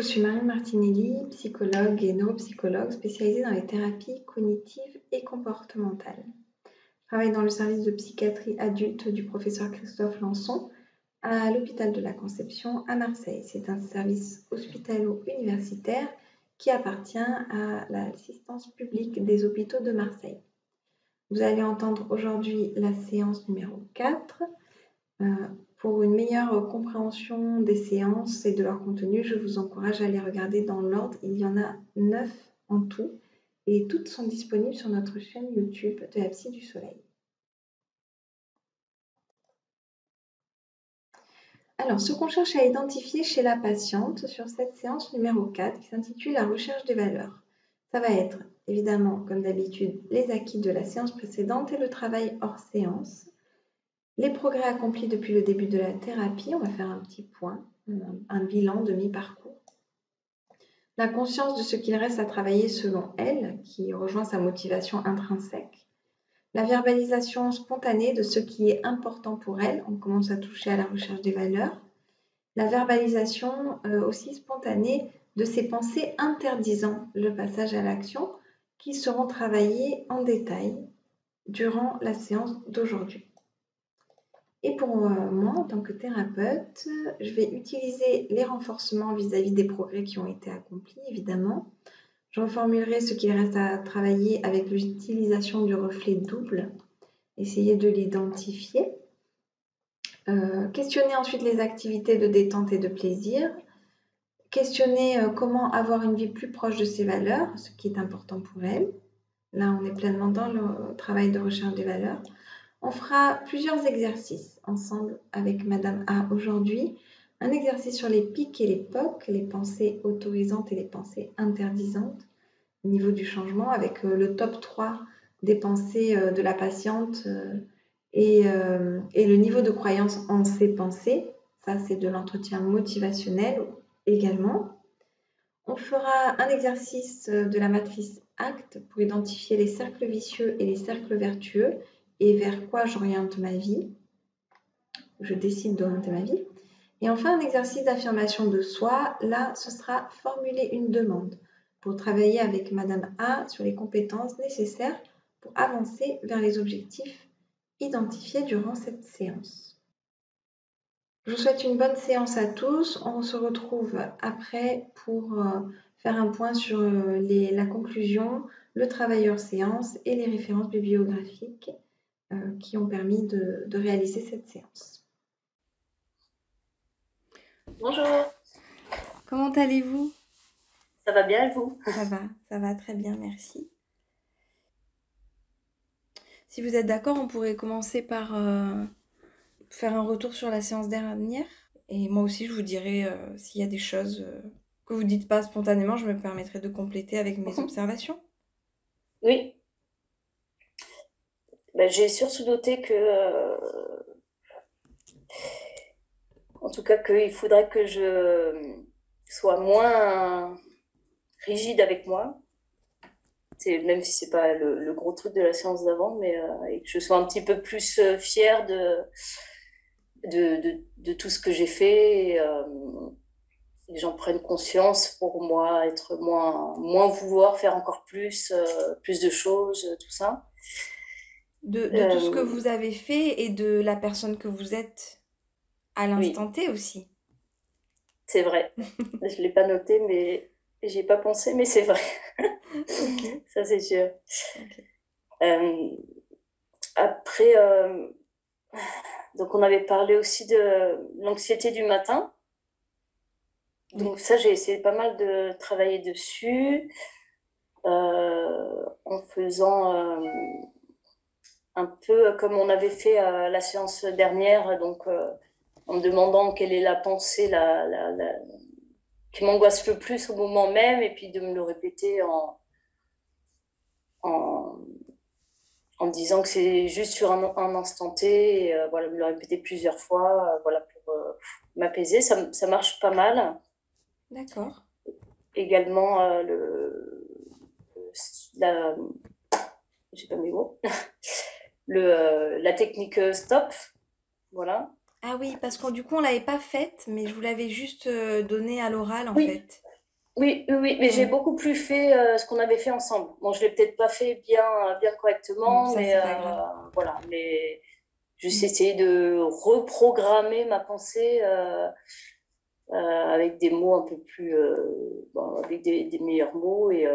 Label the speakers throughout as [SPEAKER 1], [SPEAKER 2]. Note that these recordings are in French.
[SPEAKER 1] je suis Marine Martinelli, psychologue et neuropsychologue spécialisée dans les thérapies cognitives et comportementales. Je travaille dans le service de psychiatrie adulte du professeur Christophe Lançon à l'hôpital de la Conception à Marseille. C'est un service hospitalo-universitaire qui appartient à l'assistance publique des hôpitaux de Marseille. Vous allez entendre aujourd'hui la séance numéro 4. Pour une meilleure compréhension des séances et de leur contenu, je vous encourage à les regarder dans l'ordre. Il y en a 9 en tout et toutes sont disponibles sur notre chaîne YouTube de la Psy du Soleil. Alors, ce qu'on cherche à identifier chez la patiente sur cette séance numéro 4 qui s'intitule La recherche des valeurs. Ça va être évidemment, comme d'habitude, les acquis de la séance précédente et le travail hors séance. Les progrès accomplis depuis le début de la thérapie, on va faire un petit point, un bilan de mi-parcours. La conscience de ce qu'il reste à travailler selon elle, qui rejoint sa motivation intrinsèque. La verbalisation spontanée de ce qui est important pour elle, on commence à toucher à la recherche des valeurs. La verbalisation aussi spontanée de ses pensées interdisant le passage à l'action, qui seront travaillées en détail durant la séance d'aujourd'hui. Et pour moi, en tant que thérapeute, je vais utiliser les renforcements vis-à-vis des progrès qui ont été accomplis, évidemment. Je reformulerai ce qu'il reste à travailler avec l'utilisation du reflet double, essayer de l'identifier. Questionner ensuite les activités de détente et de plaisir. Questionner comment avoir une vie plus proche de ses valeurs, ce qui est important pour elle. Là, on est pleinement dans le travail de recherche des valeurs. On fera plusieurs exercices ensemble avec Madame A aujourd'hui. Un exercice sur les pics et les POC, les pensées autorisantes et les pensées interdisantes au niveau du changement, avec le top 3 des pensées de la patiente et le niveau de croyance en ses pensées. Ça, c'est de l'entretien motivationnel également. On fera un exercice de la matrice ACT pour identifier les cercles vicieux et les cercles vertueux et vers quoi j'oriente ma vie, je décide d'orienter ma vie. Et enfin, un exercice d'affirmation de soi. Là, ce sera formuler une demande pour travailler avec Madame A sur les compétences nécessaires pour avancer vers les objectifs identifiés durant cette séance. Je vous souhaite une bonne séance à tous. On se retrouve après pour faire un point sur la conclusion, le travail hors séance et les références bibliographiques qui ont permis de réaliser cette séance.
[SPEAKER 2] Bonjour.
[SPEAKER 1] Comment allez-vous?
[SPEAKER 2] Ça va bien et vous?
[SPEAKER 1] Ça va très bien, merci. Si vous êtes d'accord, on pourrait commencer par faire un retour sur la séance dernière. Et moi aussi, je vous dirai s'il y a des choses que vous ne dites pas spontanément, je me permettrai de compléter avec mes observations.
[SPEAKER 2] Oui. J'ai surtout noté que, en tout cas, qu'il faudrait que je sois moins rigide avec moi. Même si c'est pas le gros truc de la séance d'avant, mais et que je sois un petit peu plus fière de tout ce que j'ai fait. Et que j'en prenne conscience pour moi, être moins vouloir faire encore plus de choses, tout ça.
[SPEAKER 1] De tout ce que vous avez fait et de la personne que vous êtes à l'instant T aussi.
[SPEAKER 2] C'est vrai. Je ne l'ai pas noté, mais j'y ai pas pensé, mais c'est vrai.
[SPEAKER 1] Okay.
[SPEAKER 2] Ça, c'est sûr.
[SPEAKER 1] Okay.
[SPEAKER 2] Après, donc on avait parlé aussi de l'anxiété du matin. Donc ça, j'ai essayé pas mal de travailler dessus en faisant un peu comme on avait fait la séance dernière, donc en me demandant quelle est la pensée qui m'angoisse le plus au moment même, et puis de me le répéter en disant que c'est juste sur un instant T, et voilà, me le répéter plusieurs fois, voilà, pour m'apaiser. Ça marche pas mal.
[SPEAKER 1] D'accord.
[SPEAKER 2] Également, j'ai pas mes mots, la technique stop, voilà.
[SPEAKER 1] Ah oui, parce que du coup, on l'avait pas faite, mais je vous l'avais juste donnée à l'oral, en
[SPEAKER 2] Oui.
[SPEAKER 1] fait.
[SPEAKER 2] Oui, oui, oui, mais j'ai
[SPEAKER 1] Ouais.
[SPEAKER 2] beaucoup plus fait ce qu'on avait fait ensemble. Bon, je l'ai peut-être pas fait bien
[SPEAKER 1] Bon,
[SPEAKER 2] correctement,
[SPEAKER 1] ça,
[SPEAKER 2] mais
[SPEAKER 1] c'est pas grave.
[SPEAKER 2] voilà. Mais juste
[SPEAKER 1] Mm.
[SPEAKER 2] essayer de reprogrammer ma pensée avec des mots un peu plus, bon, avec des meilleurs mots. Et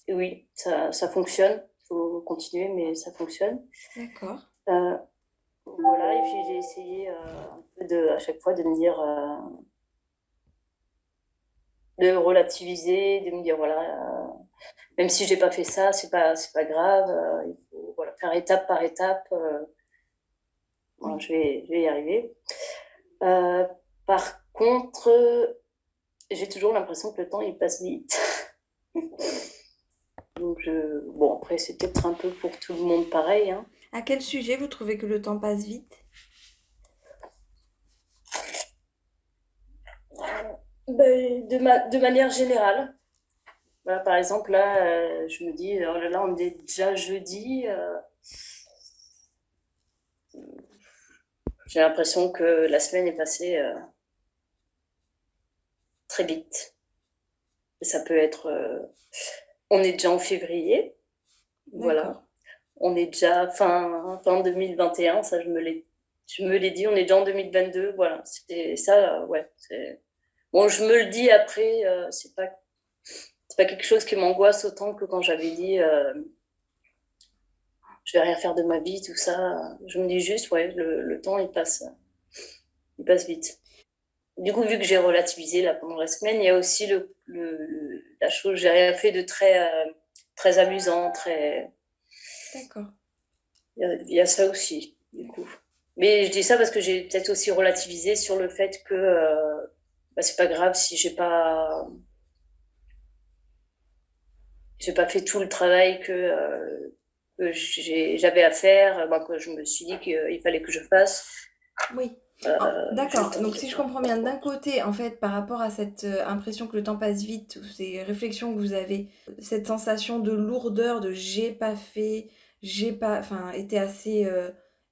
[SPEAKER 2] oui, ça fonctionne. Il faut continuer, mais ça fonctionne.
[SPEAKER 1] D'accord.
[SPEAKER 2] Euh, voilà, et puis j'ai essayé un peu à chaque fois de me dire, de relativiser, de me dire, voilà, même si j'ai pas fait ça, c'est pas grave. Il faut voilà, faire étape par étape. Voilà,
[SPEAKER 1] Oui.
[SPEAKER 2] je vais y arriver. Euh, Par contre, j'ai toujours l'impression que le temps il passe vite. Donc bon après c'est peut-être un peu pour tout le monde pareil, hein.
[SPEAKER 1] À quel sujet vous trouvez que le temps passe vite?
[SPEAKER 2] De manière générale. Voilà, par exemple là, je me dis oh là là on est déjà jeudi. J'ai l'impression que la semaine est passée très vite. Et ça peut être, on est déjà en février,
[SPEAKER 1] D'accord.
[SPEAKER 2] voilà. On est déjà fin 2021, ça je me l'ai dit, on est déjà en 2022, voilà. C'est ça, ouais. Bon, je me le dis après, c'est pas quelque chose qui m'angoisse autant que quand j'avais dit je vais rien faire de ma vie, tout ça. Je me dis juste, ouais, le temps il passe vite. Du coup, vu que j'ai relativisé là pendant la semaine, il y a aussi la chose, j'ai rien fait de très amusant, très.
[SPEAKER 1] D'accord.
[SPEAKER 2] Il y a ça aussi, du coup. Mais je dis ça parce que j'ai peut-être aussi relativisé sur le fait que bah, c'est pas grave si j'ai pas fait tout le travail que j'avais à faire, bah, que je me suis dit qu'il fallait que je fasse.
[SPEAKER 1] Oui.
[SPEAKER 2] Juste,
[SPEAKER 1] D'accord. Donc, si je comprends bien, d'un côté, en fait, par rapport à cette impression que le temps passe vite, ou ces réflexions que vous avez, cette sensation de lourdeur, de j'ai pas fait, j'ai pas, enfin, été assez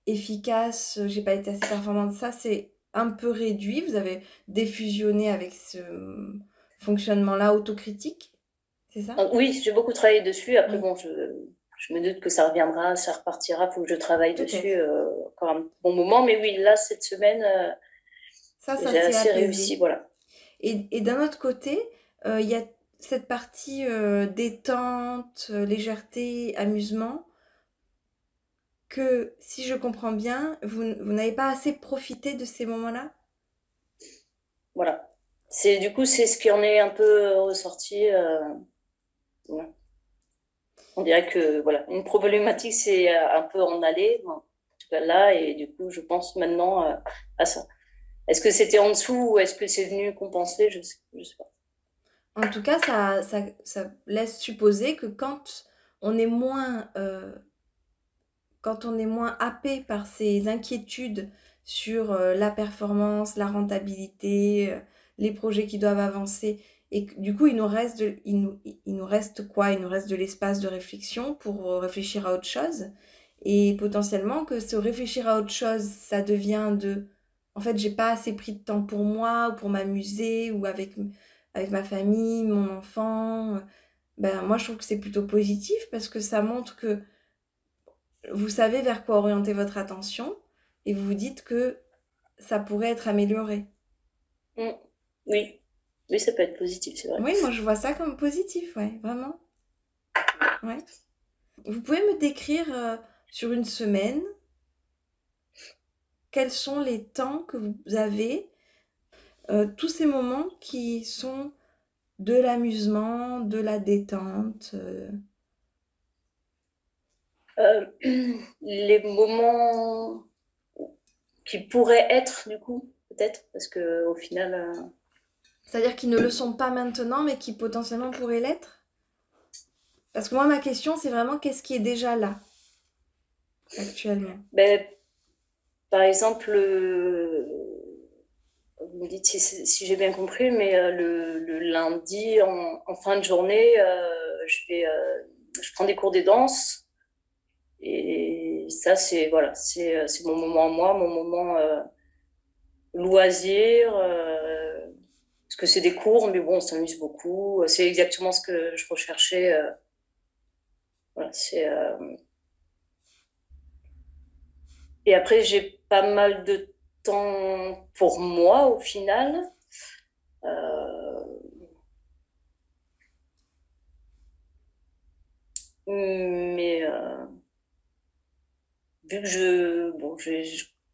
[SPEAKER 1] efficace, j'ai pas été assez performante, ça, c'est un peu réduit. Vous avez défusionné avec ce fonctionnement-là autocritique, c'est ça?
[SPEAKER 2] oui, j'ai beaucoup travaillé dessus. Après,
[SPEAKER 1] Oui,
[SPEAKER 2] bon, je me doute que ça reviendra, ça repartira. Il faut que je travaille dessus
[SPEAKER 1] peut-être.
[SPEAKER 2] encore un bon moment. Mais oui, là, cette semaine,
[SPEAKER 1] Ça
[SPEAKER 2] j'ai
[SPEAKER 1] s'est
[SPEAKER 2] assez réussi.
[SPEAKER 1] apaisé.
[SPEAKER 2] Voilà.
[SPEAKER 1] Et d'un autre côté, il y a cette partie détente, légèreté, amusement, que si je comprends bien, vous n'avez pas assez profité de ces moments-là?
[SPEAKER 2] Voilà. Du coup, c'est ce qui en est un peu ressorti. Ouais. On dirait que voilà, une problématique, c'est un peu en aller, en tout cas là, et du coup, je pense maintenant à ça. Est-ce que c'était en dessous ou est-ce que c'est venu compenser? Je sais pas.
[SPEAKER 1] En tout cas, ça laisse supposer que quand on est moins happé par ces inquiétudes sur la performance, la rentabilité, les projets qui doivent avancer, et que, du coup, il nous reste quoi? Il nous reste de l'espace de réflexion pour réfléchir à autre chose. Et potentiellement que se réfléchir à autre chose, ça devient en fait, j'ai pas assez pris de temps pour moi, ou pour m'amuser, ou avec ma famille, mon enfant. Ben, moi, je trouve que c'est plutôt positif parce que ça montre que vous savez vers quoi orienter votre attention et vous vous dites que ça pourrait être amélioré.
[SPEAKER 2] Mm. Oui, oui, ça peut être positif, c'est vrai.
[SPEAKER 1] Oui, moi je vois ça comme positif, ouais, vraiment. Ouais. Vous pouvez me décrire sur une semaine quels sont les temps que vous avez, tous ces moments qui sont de l'amusement, de la détente.
[SPEAKER 2] Euh, les moments qui pourraient être, du coup, peut-être, parce que au final,
[SPEAKER 1] C'est-à-dire qu'ils ne le sont pas maintenant, mais qui potentiellement pourraient l'être. Parce que moi, ma question, c'est vraiment qu'est-ce qui est déjà là, actuellement.
[SPEAKER 2] ben, par exemple, vous me dites si j'ai bien compris, mais le lundi, en fin de journée, je prends des cours de danse. Et ça, c'est mon moment à moi, mon moment loisir. Parce que c'est des cours, mais bon, on s'amuse beaucoup. C'est exactement ce que je recherchais. Voilà, Et après, j'ai pas mal de temps pour moi au final. Euh, mais vu que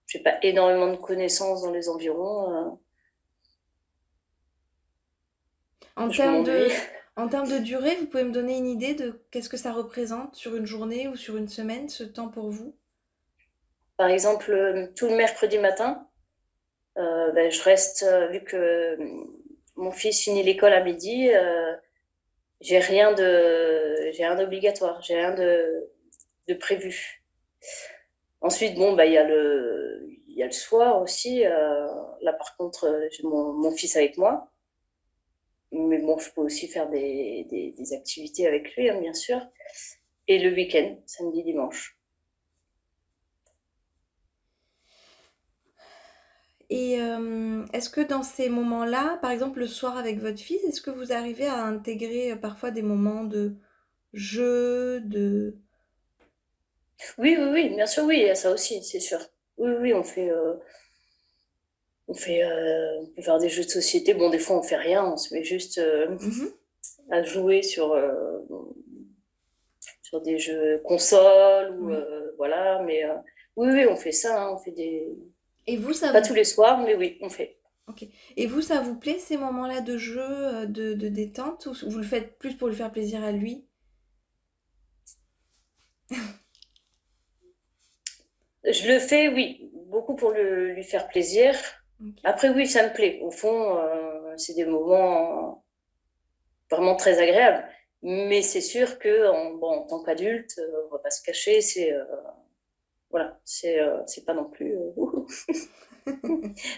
[SPEAKER 2] j'ai pas énormément de connaissances dans les environs,
[SPEAKER 1] En
[SPEAKER 2] je
[SPEAKER 1] termes
[SPEAKER 2] m'ennuie.
[SPEAKER 1] en termes de durée, vous pouvez me donner une idée de qu'est-ce que ça représente sur une journée ou sur une semaine, ce temps pour vous?
[SPEAKER 2] Par exemple, tout le mercredi matin, ben, je reste, vu que mon fils finit l'école à midi, j'ai rien d'obligatoire, j'ai rien de prévu. Ensuite, bon, bah, il y a le soir aussi. Là, par contre, j'ai mon fils avec moi. Mais bon, je peux aussi faire des activités avec lui, hein, bien sûr. Et le week-end, samedi, dimanche.
[SPEAKER 1] Et est-ce que dans ces moments-là, par exemple le soir avec votre fils, est-ce que vous arrivez à intégrer parfois des moments de jeu, de...
[SPEAKER 2] Oui, oui, oui, bien sûr, oui, il y a ça aussi, c'est sûr. Oui, oui, on peut faire des jeux de société. Bon, des fois, on fait rien, on se met juste
[SPEAKER 1] Mhm.
[SPEAKER 2] à jouer sur des jeux console ou
[SPEAKER 1] Oui.
[SPEAKER 2] voilà. Mais oui, oui, on fait ça, hein, on fait
[SPEAKER 1] Et vous, ça
[SPEAKER 2] pas
[SPEAKER 1] vous...
[SPEAKER 2] tous les soirs, mais oui, on fait.
[SPEAKER 1] Ok. Et vous, ça vous plaît ces moments-là de jeu, de détente, ou vous le faites plus pour lui faire plaisir à lui?
[SPEAKER 2] Je le fais, oui, beaucoup pour lui faire plaisir.
[SPEAKER 1] Ok.
[SPEAKER 2] Après, oui, ça me plaît. Au fond, c'est des moments vraiment très agréables. Mais c'est sûr que en tant qu'adulte, on va pas se cacher, voilà, c'est pas non plus.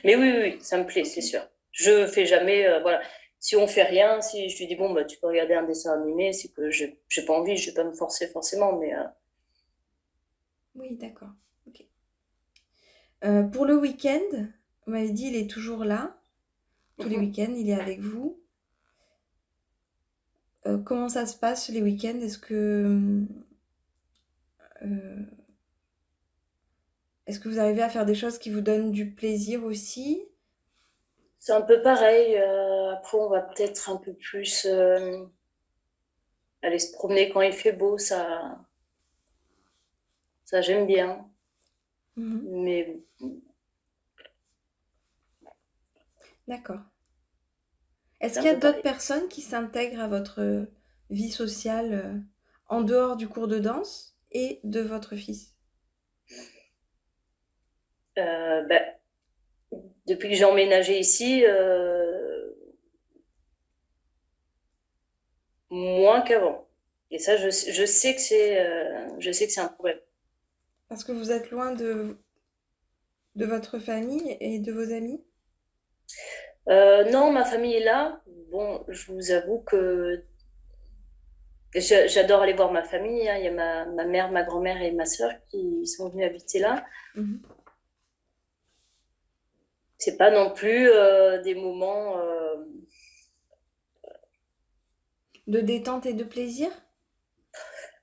[SPEAKER 2] Mais oui, oui, oui, ça me plaît,
[SPEAKER 1] Ok.
[SPEAKER 2] c'est sûr. Je fais jamais, voilà. Si on fait rien, si je lui dis bon bah tu peux regarder un dessin animé, c'est que j'ai pas envie, je vais pas me forcer forcément, mais
[SPEAKER 1] Oui, d'accord. Ok. Pour le week-end, vous m'avez dit il est toujours là. Tous les
[SPEAKER 2] mhm.
[SPEAKER 1] week-ends, il est avec vous. Comment ça se passe les week-ends? Euh, est-ce que vous arrivez à faire des choses qui vous donnent du plaisir aussi?
[SPEAKER 2] C'est un peu pareil. Après, on va peut-être un peu plus aller se promener quand il fait beau, ça j'aime bien.
[SPEAKER 1] Mhm.
[SPEAKER 2] Mais
[SPEAKER 1] D'accord. Est-ce
[SPEAKER 2] c'est un
[SPEAKER 1] qu'il y a
[SPEAKER 2] peu
[SPEAKER 1] d'autres
[SPEAKER 2] pareil.
[SPEAKER 1] personnes qui s'intègrent à votre vie sociale en dehors du cours de danse et de votre fils?
[SPEAKER 2] Bah, depuis que j'ai emménagé ici, moins qu'avant. Et ça, je sais que c'est un problème.
[SPEAKER 1] Parce que vous êtes loin de votre famille et de vos amis?
[SPEAKER 2] Non, ma famille est là. Bon, je vous avoue que j'adore aller voir ma famille, hein. Il y a ma mère, ma grand-mère et ma sœur qui sont venues habiter là.
[SPEAKER 1] Mhm.
[SPEAKER 2] C'est pas non plus des moments.
[SPEAKER 1] De détente et de plaisir?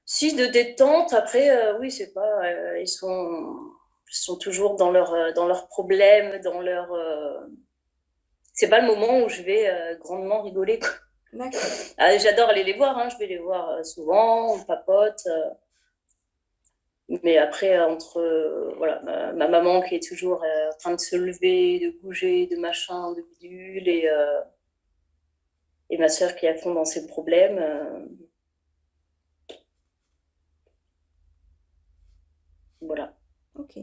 [SPEAKER 2] Si, de détente, après, oui, c'est pas. Ils sont toujours dans leurs problèmes, dans leur. C'est pas le moment où je vais grandement rigoler, quoi.
[SPEAKER 1] D'accord.
[SPEAKER 2] Ah, j'adore aller les voir, hein, je vais les voir souvent, on papote. Mais après, entre voilà, ma maman qui est toujours en train de se lever, de bouger, de machin, de bidule, et ma sœur qui est à fond dans ses problèmes, voilà.
[SPEAKER 1] Ok.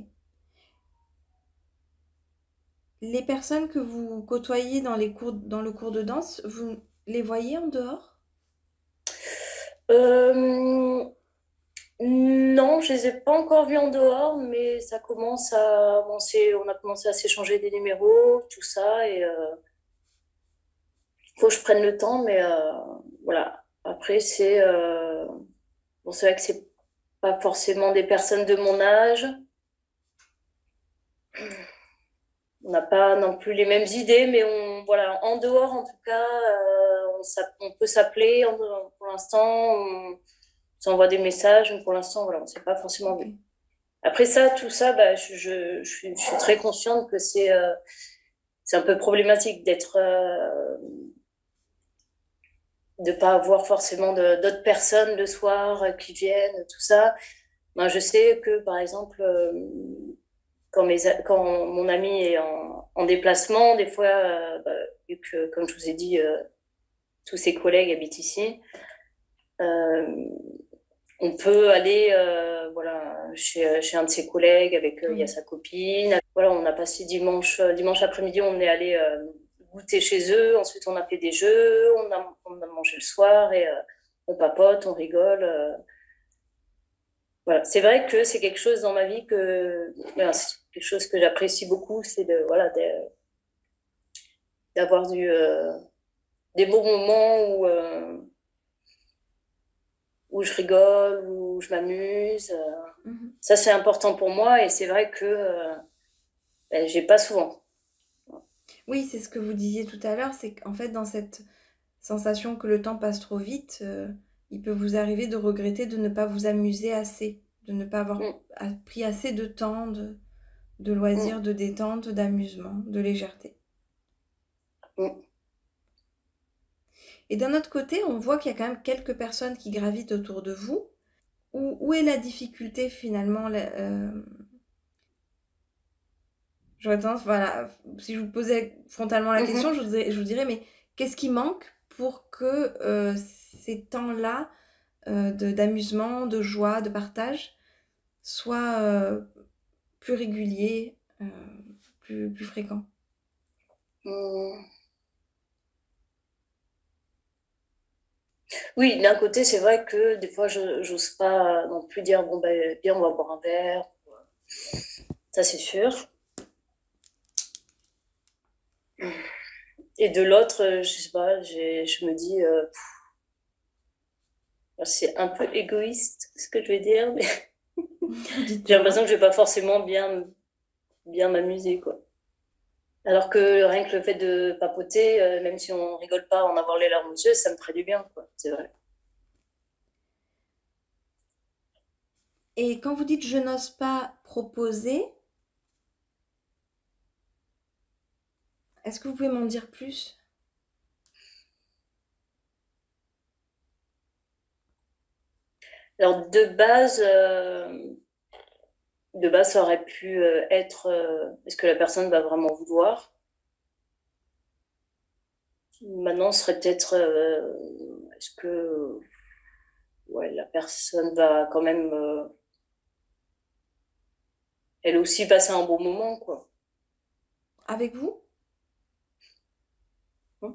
[SPEAKER 1] Les personnes que vous côtoyez dans le cours de danse, vous les voyez en dehors?
[SPEAKER 2] Euh, Non, je les ai pas encore vus en dehors, mais ça commence à avancer. On a commencé à s'échanger des numéros, tout ça, et faut que je prenne le temps, mais voilà. Après, bon, c'est vrai que c'est pas forcément des personnes de mon âge. On n'a pas non plus les mêmes idées, mais voilà, en dehors, en tout cas, on peut s'appeler pour l'instant, on s'envoie des messages, mais pour l'instant, voilà, on ne s'est pas forcément vu.
[SPEAKER 1] Ok.
[SPEAKER 2] Après ça, tout ça, bah, je suis très consciente que c'est un peu problématique de pas avoir forcément d'autres personnes le soir qui viennent, tout ça. Ben, je sais que, par exemple, quand mon ami est en déplacement, des fois, bah, vu que, comme je vous ai dit, tous ses collègues habitent ici, euh, on peut aller voilà, chez un de ses collègues avec il y a
[SPEAKER 1] Oui.
[SPEAKER 2] sa copine. Voilà, on a passé dimanche après-midi, on est allé goûter chez eux. Ensuite, on a fait des jeux, on a mangé le soir et on papote, on rigole. Voilà. C'est vrai que c'est quelque chose dans ma vie voilà, c'est quelque chose que j'apprécie beaucoup, c'est voilà, d'avoir des beaux moments où je rigole, où je m'amuse.
[SPEAKER 1] Mhm.
[SPEAKER 2] Ça, c'est important pour moi et c'est vrai que ben, j'ai pas souvent.
[SPEAKER 1] Oui, c'est ce que vous disiez tout à l'heure, c'est qu'en fait, dans cette sensation que le temps passe trop vite, il peut vous arriver de regretter de ne pas vous amuser assez, de ne pas avoir
[SPEAKER 2] Mm,
[SPEAKER 1] pris assez de temps, de
[SPEAKER 2] mm,
[SPEAKER 1] loisirs, de détente, d'amusement, de légèreté.
[SPEAKER 2] mm.
[SPEAKER 1] Et d'un autre côté, on voit qu'il y a quand même quelques personnes qui gravitent autour de vous. Où est la difficulté finalement j'aurais tendance, voilà, si je vous posais frontalement la question,
[SPEAKER 2] Mhm.
[SPEAKER 1] je vous dirais, mais qu'est-ce qui manque pour que ces temps-là d'amusement, de joie, de partage soient plus réguliers, plus fréquents?
[SPEAKER 2] Mm. Oui, d'un côté, c'est vrai que des fois, je n'ose pas non plus dire, bon, ben, bien, on va boire un verre. Ça, c'est sûr. Et de l'autre, je sais pas, je me dis, c'est un peu égoïste ce que je vais dire, mais j'ai
[SPEAKER 1] Dites-moi.
[SPEAKER 2] l'impression que je vais pas forcément bien m'amuser, quoi. Alors que rien que le fait de papoter, même si on rigole pas, en avoir les larmes aux yeux, ça me ferait du bien, quoi. C'est vrai.
[SPEAKER 1] Et quand vous dites je n'ose pas proposer, est-ce que vous pouvez m'en dire plus?
[SPEAKER 2] Alors de base, ça aurait pu être est-ce que la personne va vraiment vouloir? Maintenant, ce serait peut-être est-ce que ouais, la personne va quand même elle aussi passer un bon moment, quoi.
[SPEAKER 1] Avec vous?
[SPEAKER 2] Hmm.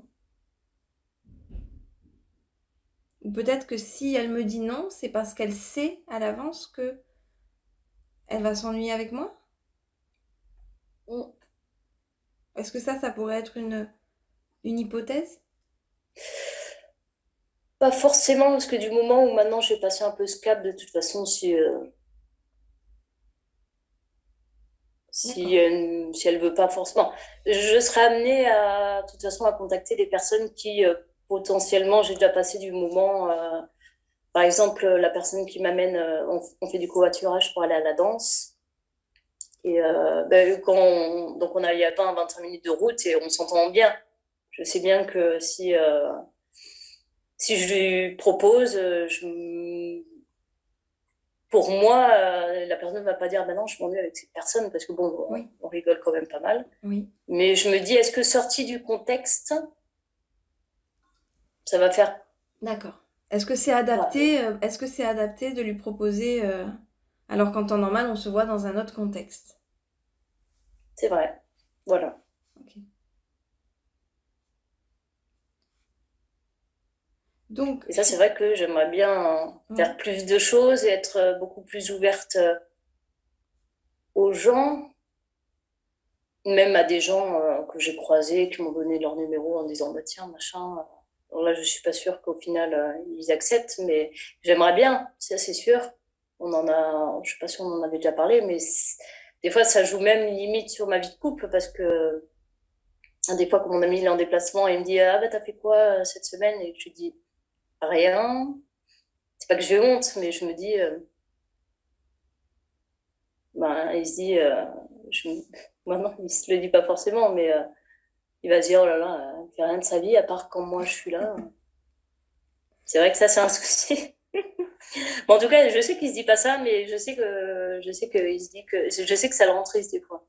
[SPEAKER 1] Ou peut-être que si elle me dit non, c'est parce qu'elle sait à l'avance que elle va s'ennuyer avec moi?
[SPEAKER 2] Hmm.
[SPEAKER 1] Est-ce que ça pourrait être une hypothèse?
[SPEAKER 2] Pas forcément, parce que du moment où maintenant j'ai passé un peu ce cap, de toute façon,
[SPEAKER 1] D'accord.
[SPEAKER 2] si elle veut pas forcément, je serais amenée de toute façon à contacter des personnes qui potentiellement j'ai déjà passé du moment. Par exemple, la personne qui m'amène, on fait du covoiturage pour aller à la danse. Et ben, donc on a il y a 20-25 minutes de route et on s'entend bien. Je sais bien que si je lui propose, pour moi, la personne ne va pas dire, ben non, je m'ennuie avec cette personne parce que bon,
[SPEAKER 1] Oui,
[SPEAKER 2] on rigole quand même pas mal.
[SPEAKER 1] oui.
[SPEAKER 2] Mais je me dis, est-ce que sorti du contexte, ça va faire.
[SPEAKER 1] D'accord. Est-ce que c'est
[SPEAKER 2] Voilà,
[SPEAKER 1] adapté, est-ce que c'est adapté de lui proposer, alors qu'en temps normal, on se voit dans un autre contexte?
[SPEAKER 2] c'est vrai. Voilà.
[SPEAKER 1] Ok. Donc,
[SPEAKER 2] Et ça, c'est vrai que j'aimerais bien
[SPEAKER 1] ouais.
[SPEAKER 2] faire plus de choses et être beaucoup plus ouverte aux gens, même à des gens que j'ai croisés, qui m'ont donné leur numéro en disant, bah, tiens, machin. Alors là, je suis pas sûre qu'au final, ils acceptent, mais j'aimerais bien, ça c'est sûr. Je sais pas si on en avait déjà parlé, mais des fois, ça joue même limite sur ma vie de couple parce que des fois, quand mon ami il est en déplacement, il me dit ah bah t'as fait quoi cette semaine et je lui dis rien. C'est pas que j'ai honte, mais je me dis ben, il se dit je... maintenant il se le dit pas forcément, mais il va se dire oh là là, il fait rien de sa vie à part quand moi je suis là. C'est vrai que ça c'est un souci. Bon, en tout cas, je sais qu'il se dit pas ça, mais je sais que il se dit que je sais que ça le rend triste des fois.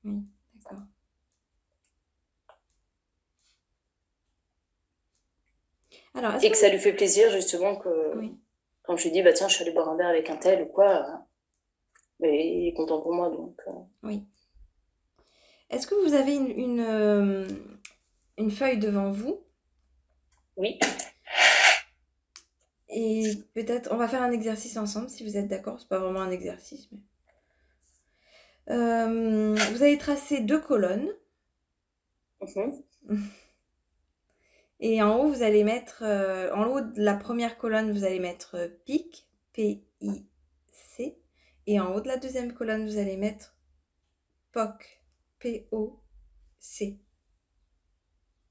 [SPEAKER 1] Oui, d'accord. Alors, est-ce
[SPEAKER 2] Et
[SPEAKER 1] que
[SPEAKER 2] que ça lui fait plaisir justement que
[SPEAKER 1] oui.
[SPEAKER 2] quand je lui dis bah tiens je suis allée boire un verre avec un tel ou quoi, mais il est content pour moi donc.
[SPEAKER 1] Oui. Est-ce que vous avez une feuille devant vous
[SPEAKER 2] Oui.
[SPEAKER 1] et peut-être on va faire un exercice ensemble si vous êtes d'accord. C'est pas vraiment un exercice, mais vous allez tracer 2 colonnes
[SPEAKER 2] Mhm.
[SPEAKER 1] et en haut vous allez mettre en haut de la première colonne vous allez mettre PIC, P-I-C, et en haut de la deuxième colonne vous allez mettre POC, P-O-C.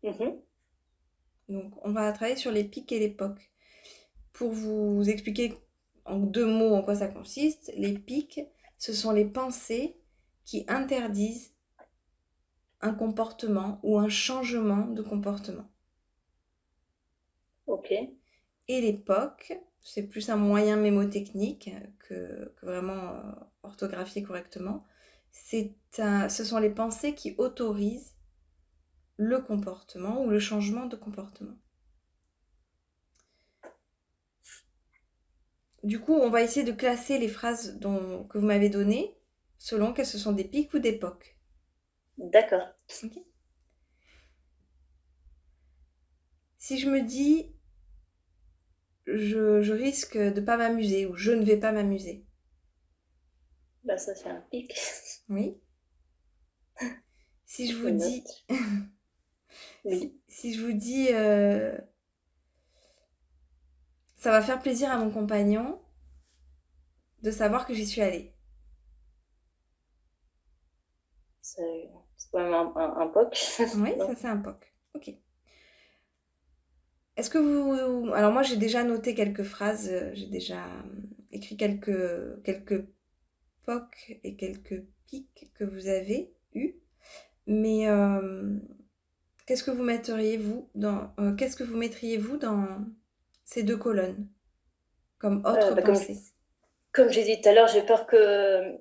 [SPEAKER 2] Mhm.
[SPEAKER 1] Donc on va travailler sur les pics et les POC. Pour vous expliquer en 2 mots en quoi ça consiste, les pics, ce sont les pensées qui interdisent un comportement ou un changement de comportement.
[SPEAKER 2] Ok.
[SPEAKER 1] Et les POC, c'est plus un moyen mémotechnique que vraiment orthographier correctement. Ce sont les pensées qui autorisent le comportement ou le changement de comportement. Du coup, on va essayer de classer les phrases que vous m'avez données selon qu'elles ce sont des pics ou des POC.
[SPEAKER 2] D'accord.
[SPEAKER 1] Ok. Si je me dis je risque de pas m'amuser ou je ne vais pas m'amuser.
[SPEAKER 2] Bah ça c'est un pic.
[SPEAKER 1] Oui. Si je
[SPEAKER 2] Je
[SPEAKER 1] vous dis
[SPEAKER 2] note. Oui.
[SPEAKER 1] si je vous dis ça va faire plaisir à mon compagnon de savoir que j'y suis allée.
[SPEAKER 2] C'est quand même un POC.
[SPEAKER 1] Oui, ça
[SPEAKER 2] Non.
[SPEAKER 1] c'est un POC. Ok. Est-ce que vous... Alors moi j'ai déjà noté quelques phrases, j'ai déjà écrit quelques POC et quelques pics que vous avez eus. Mais qu'est-ce que vous qu'est-ce que vous mettriez-vous dans ces 2 colonnes comme autre
[SPEAKER 2] Bah,
[SPEAKER 1] pensée?
[SPEAKER 2] comme j'ai dit tout à l'heure, j'ai peur que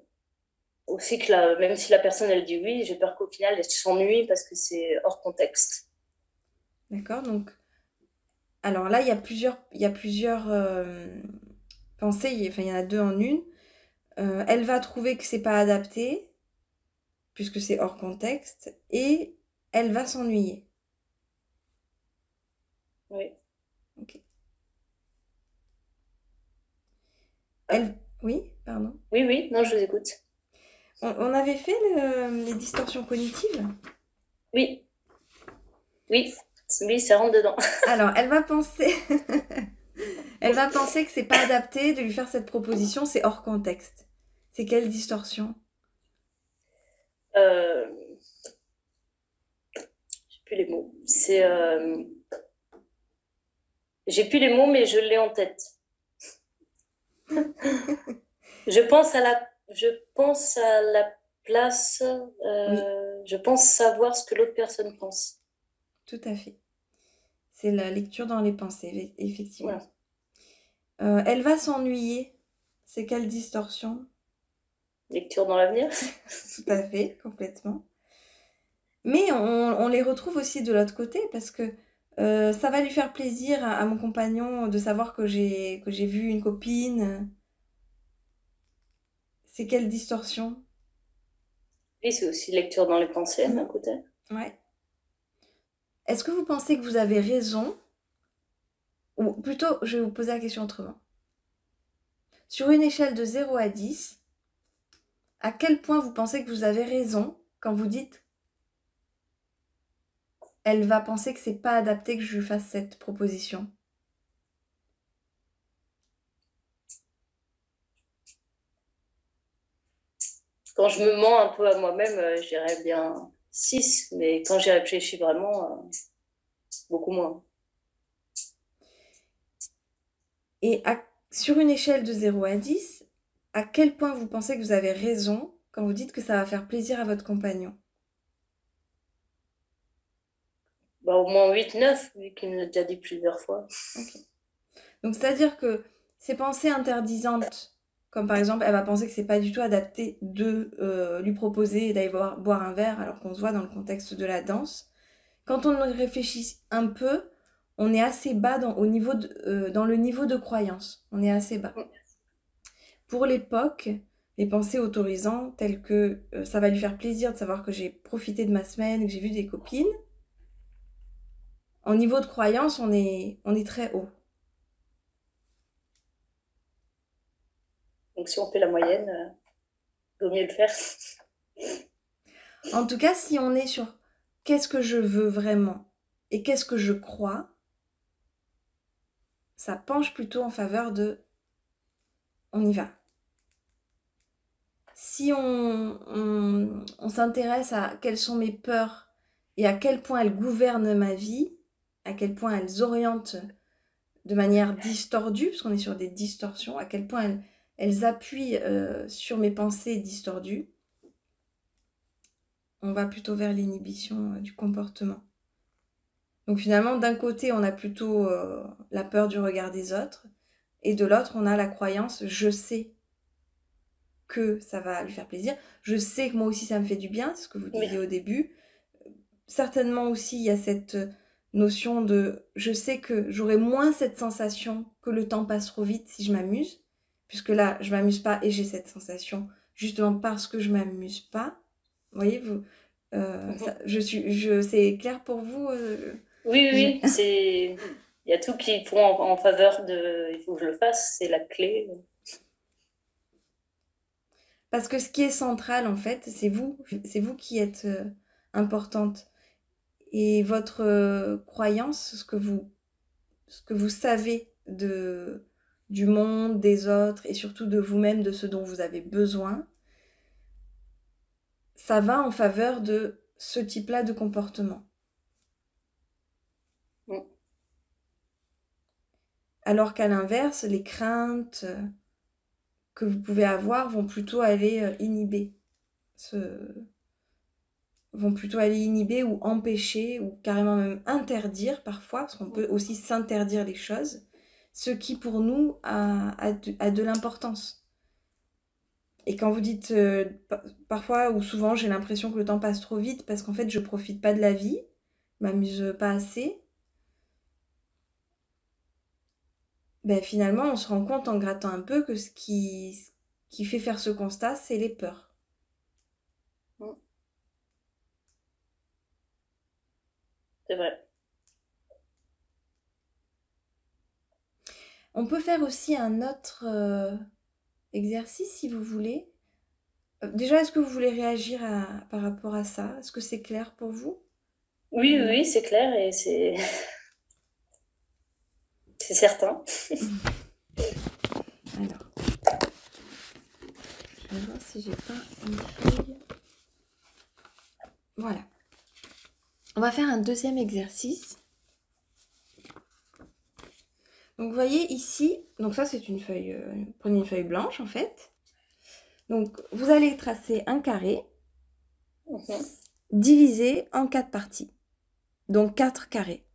[SPEAKER 2] aussi que même si la personne elle dit oui, j'ai peur qu'au final elle s'ennuie parce que c'est hors contexte.
[SPEAKER 1] D'accord? Donc, alors là, il y a plusieurs pensées, enfin il y en a 2 en une. Elle va trouver que c'est pas adapté, puisque c'est hors contexte, et elle va s'ennuyer.
[SPEAKER 2] Oui.
[SPEAKER 1] Ok.
[SPEAKER 2] Ah,
[SPEAKER 1] Oui, pardon.
[SPEAKER 2] oui, oui, non, je vous écoute.
[SPEAKER 1] On avait fait les distorsions cognitives.
[SPEAKER 2] Oui, oui, oui, ça rentre dedans.
[SPEAKER 1] Alors, elle va penser, elle va penser que c'est pas adapté de lui faire cette proposition, c'est hors contexte. C'est quelle distorsion?
[SPEAKER 2] Euh, j'ai plus les mots. J'ai plus les mots, mais je l'ai en tête. Je pense à la place.
[SPEAKER 1] Oui,
[SPEAKER 2] Je pense savoir ce que l'autre personne pense.
[SPEAKER 1] tout à fait. C'est la lecture dans les pensées, effectivement.
[SPEAKER 2] Voilà.
[SPEAKER 1] Elle va s'ennuyer. C'est quelle distorsion?
[SPEAKER 2] Lecture dans l'avenir.
[SPEAKER 1] Tout à fait, complètement. Mais on les retrouve aussi de l'autre côté parce que ça va lui faire plaisir à mon compagnon de savoir que j'ai vu une copine. C'est quelle distorsion?
[SPEAKER 2] Oui, c'est aussi lecture dans les pensées d'un
[SPEAKER 1] Mhm.
[SPEAKER 2] côté.
[SPEAKER 1] Ouais. Est-ce que vous pensez que vous avez raison? Ou plutôt, je vais vous poser la question autrement. Sur une échelle de 0 à 10, à quel point vous pensez que vous avez raison quand vous dites elle va penser que c'est pas adapté que je lui fasse cette proposition?
[SPEAKER 2] quand je me mens un peu à moi-même, je dirais bien 6, mais quand j'y réfléchis vraiment, beaucoup moins.
[SPEAKER 3] Et sur une échelle de 0 à 10, à quel point vous pensez que vous avez raison quand vous dites que ça va faire plaisir à votre compagnon?
[SPEAKER 2] Bah, au moins 8, 9, vu qu'il me l'a déjà dit plusieurs fois.
[SPEAKER 3] Ok. Donc, c'est-à-dire que ces pensées interdisantes, comme par exemple, elle va penser que c'est pas du tout adapté de lui proposer d'aller boire un verre alors qu'on se voit dans le contexte de la danse. Quand on y réfléchit un peu, on est assez bas dans le niveau de croyance. On est assez bas. Pour l'époque, les pensées autorisantes telles que ça va lui faire plaisir de savoir que j'ai profité de ma semaine, que j'ai vu des copines, en niveau de croyance, on est très haut.
[SPEAKER 2] Donc si on fait la moyenne, vaut mieux le faire.
[SPEAKER 3] En tout cas, si on est sur qu'est-ce que je veux vraiment et qu'est-ce que je crois, ça penche plutôt en faveur de on y va. Si on s'intéresse à quelles sont mes peurs et à quel point elles gouvernent ma vie, à quel point elles orientent de manière distordue, parce qu'on est sur des distorsions, à quel point elles appuient sur mes pensées distordues, on va plutôt vers l'inhibition du comportement. Donc finalement, d'un côté, on a plutôt la peur du regard des autres, et de l'autre, on a la croyance, je sais que ça va lui faire plaisir, je sais que moi aussi ça me fait du bien, c'est ce que vous disiez au début. Certainement aussi, il y a cette notion de je sais que j'aurai moins cette sensation que le temps passe trop vite si je m'amuse, puisque là, je m'amuse pas et j'ai cette sensation justement parce que je m'amuse pas. Vous voyez, c'est clair pour vous
[SPEAKER 2] Oui, il y a tout qui font en faveur de il faut que je le fasse, c'est la clé.
[SPEAKER 3] Parce que ce qui est central, en fait, c'est vous qui êtes importante. Et votre croyance, ce que vous savez du monde, des autres, et surtout de vous-même, de ce dont vous avez besoin, ça va en faveur de ce type-là de comportement. Alors qu'à l'inverse, les craintes que vous pouvez avoir vont plutôt aller inhiber ou empêcher ou carrément même interdire parfois, parce qu'on peut aussi s'interdire les choses, ce qui pour nous a de l'importance. Et quand vous dites parfois ou souvent j'ai l'impression que le temps passe trop vite parce qu'en fait je profite pas de la vie, je m'amuse pas assez, ben finalement on se rend compte en grattant un peu que ce qui fait faire ce constat, c'est les peurs.
[SPEAKER 2] C'est vrai.
[SPEAKER 3] On peut faire aussi un autre exercice si vous voulez. Déjà, est-ce que vous voulez réagir par rapport à ça? Est-ce que c'est clair pour vous?
[SPEAKER 2] Oui, c'est clair et c'est certain.
[SPEAKER 3] Alors, je vais voir si j'ai pas une feuille. Voilà. On va faire un deuxième exercice. Donc, vous voyez ici, donc ça c'est une feuille, prenez une feuille blanche en fait. Donc, vous allez tracer un carré divisé en 4 parties. Donc, 4 carrés.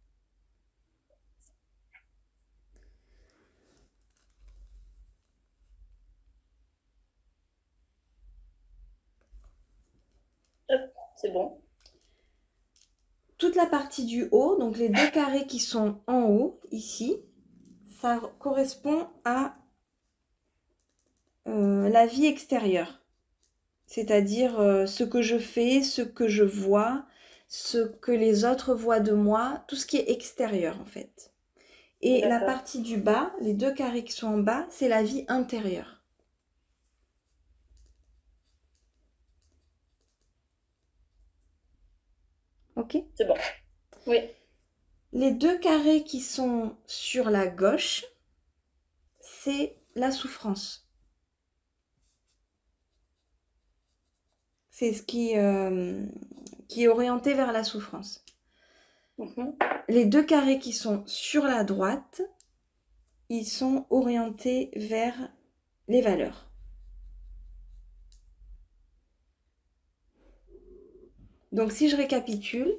[SPEAKER 2] Hop, c'est bon.
[SPEAKER 3] Toute la partie du haut, donc les 2 carrés qui sont en haut, ici, ça correspond à la vie extérieure. C'est-à-dire ce que je fais, ce que je vois, ce que les autres voient de moi, tout ce qui est extérieur en fait. Et la partie du bas, les 2 carrés qui sont en bas, c'est la vie intérieure. Ok?
[SPEAKER 2] C'est bon. Oui.
[SPEAKER 3] Les 2 carrés qui sont sur la gauche, c'est la souffrance. c'est ce qui est orienté vers la souffrance. Les 2 carrés qui sont sur la droite, ils sont orientés vers les valeurs. Donc si je récapitule,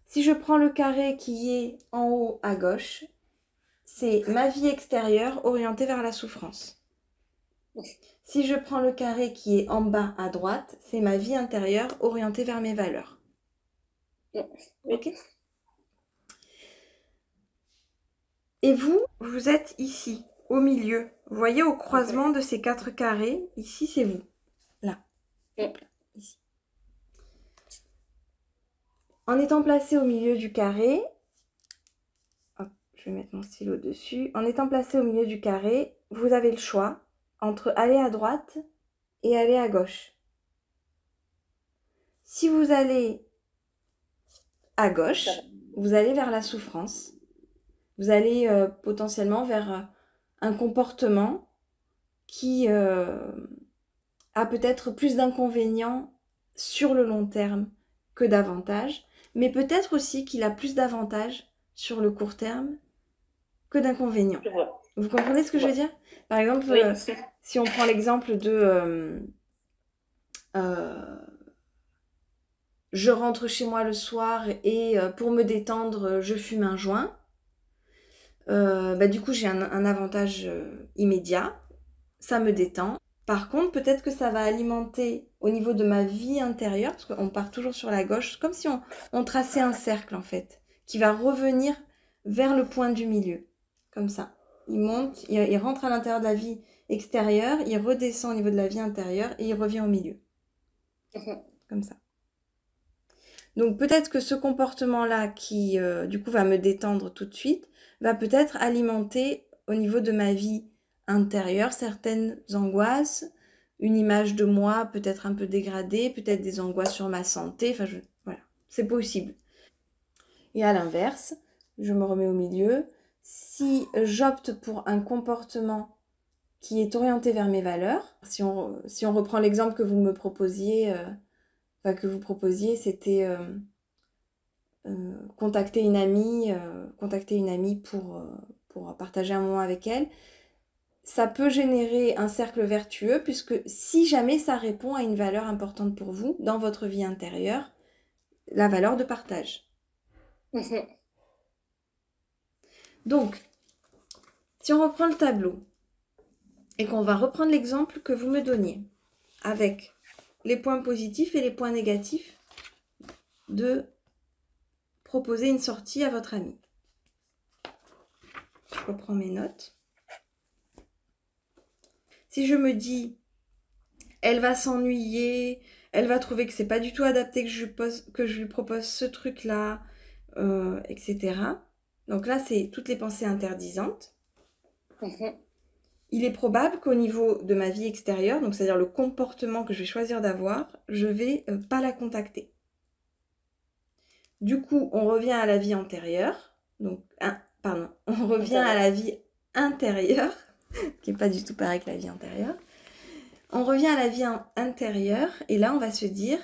[SPEAKER 3] si je prends le carré qui est en haut à gauche, c'est ma vie extérieure orientée vers la souffrance. Si je prends le carré qui est en bas à droite, c'est ma vie intérieure orientée vers mes valeurs. Ok ? Et vous êtes ici, au milieu. Vous voyez au croisement de ces 4 carrés, ici c'est vous. Là. Ici. En étant placé au milieu du carré, hop, je vais mettre mon stylo dessus. En étant placé au milieu du carré, vous avez le choix entre aller à droite et aller à gauche. Si vous allez à gauche, vous allez vers la souffrance. Vous allez potentiellement vers un comportement qui a peut-être plus d'inconvénients sur le long terme que d'avantages, mais peut-être aussi qu'il a plus d'avantages sur le court terme que d'inconvénients. Vous comprenez ce que je veux dire? Par exemple, si on prend l'exemple de je rentre chez moi le soir et pour me détendre, je fume un joint. Du coup, j'ai un avantage immédiat. Ça me détend. Par contre, peut-être que ça va alimenter au niveau de ma vie intérieure, parce qu'on part toujours sur la gauche, comme si on traçait un cercle en fait, qui va revenir vers le point du milieu. Comme ça. Il monte, il rentre à l'intérieur de la vie extérieure, il redescend au niveau de la vie intérieure et il revient au milieu. Comme ça. Donc peut-être que ce comportement-là qui du coup va me détendre tout de suite, va peut-être alimenter au niveau de ma vie intérieure certaines angoisses, une image de moi peut-être un peu dégradée, peut-être des angoisses sur ma santé, enfin voilà, c'est possible. Et à l'inverse, je me remets au milieu, si j'opte pour un comportement qui est orienté vers mes valeurs, si on reprend l'exemple que vous me proposiez, c'était contacter une amie pour partager un moment avec elle, ça peut générer un cercle vertueux puisque si jamais ça répond à une valeur importante pour vous dans votre vie intérieure, la valeur de partage. Donc, si on reprend le tableau et qu'on va reprendre l'exemple que vous me donniez avec les points positifs et les points négatifs de proposer une sortie à votre ami. Je reprends mes notes. Si je me dis, elle va s'ennuyer, elle va trouver que c'est pas du tout adapté que je lui propose ce truc-là, etc. Donc là, c'est toutes les pensées interdisantes. Il est probable qu'au niveau de ma vie extérieure, donc c'est-à-dire le comportement que je vais choisir d'avoir, je vais pas la contacter. Du coup, on revient à la vie antérieure. Donc, on revient à la vie intérieure, qui n'est pas du tout pareil que la vie antérieure. On revient à la vie intérieure, et là, on va se dire,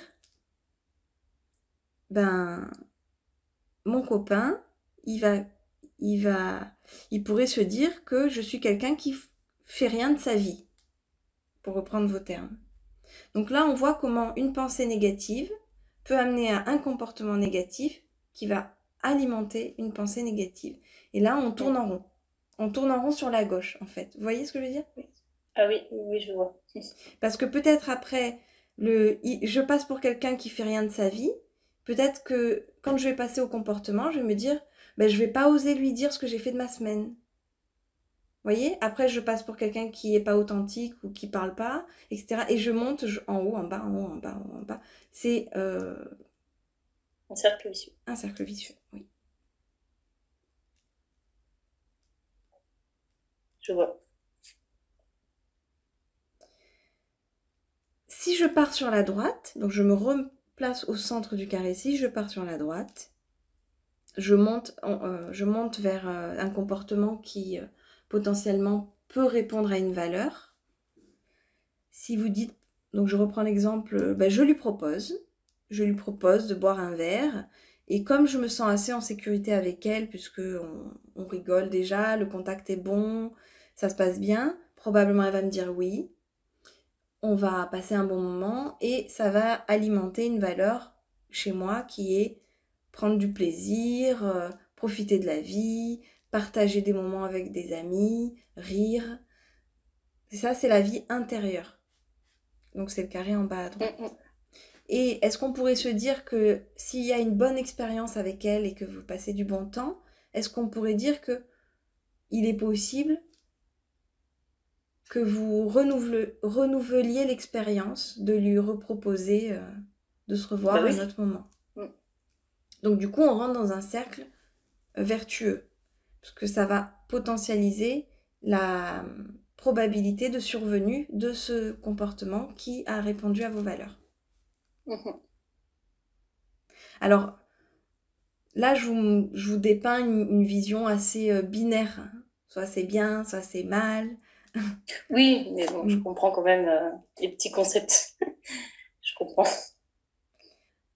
[SPEAKER 3] mon copain, il pourrait se dire que je suis quelqu'un qui fait rien de sa vie, pour reprendre vos termes. Donc là, on voit comment une pensée négative peut amener à un comportement négatif qui va alimenter une pensée négative. Et là, on tourne en rond. On tourne en rond sur la gauche, en fait. Vous voyez ce que je veux dire?
[SPEAKER 2] Ah oui, je vois.
[SPEAKER 3] Parce que peut-être après, je passe pour quelqu'un qui fait rien de sa vie. Peut-être que quand je vais passer au comportement, je vais me dire, je vais pas oser lui dire ce que j'ai fait de ma semaine. Vous voyez? Après, je passe pour quelqu'un qui n'est pas authentique ou qui parle pas, etc. Et je monte en haut, en bas, en haut, en bas, en haut, en bas. C'est
[SPEAKER 2] un cercle vicieux.
[SPEAKER 3] Un cercle vicieux, oui.
[SPEAKER 2] Je vois.
[SPEAKER 3] Si je pars sur la droite, donc je me replace au centre du carré, si je pars sur la droite, je monte vers un comportement qui potentiellement peut répondre à une valeur. Si vous dites, Donc je reprends l'exemple, je lui propose de boire un verre, et comme je me sens assez en sécurité avec elle, puisque on rigole déjà, le contact est bon, ça se passe bien, probablement elle va me dire oui, on va passer un bon moment, et ça va alimenter une valeur chez moi qui est prendre du plaisir, profiter de la vie, partager des moments avec des amis, rire. Ça, c'est la vie intérieure. Donc c'est le carré en bas à droite. Et est-ce qu'on pourrait se dire que s'il y a une bonne expérience avec elle et que vous passez du bon temps, est-ce qu'on pourrait dire que il est possible que vous renouveliez l'expérience de lui reproposer de se revoir à un autre moment? Donc du coup, on rentre dans un cercle vertueux, parce que ça va potentialiser la probabilité de survenue de ce comportement qui a répondu à vos valeurs. Alors, là, je vous dépeins une vision assez binaire. Soit c'est bien, soit c'est mal.
[SPEAKER 2] Oui, mais bon, je comprends quand même les petits concepts. Je comprends.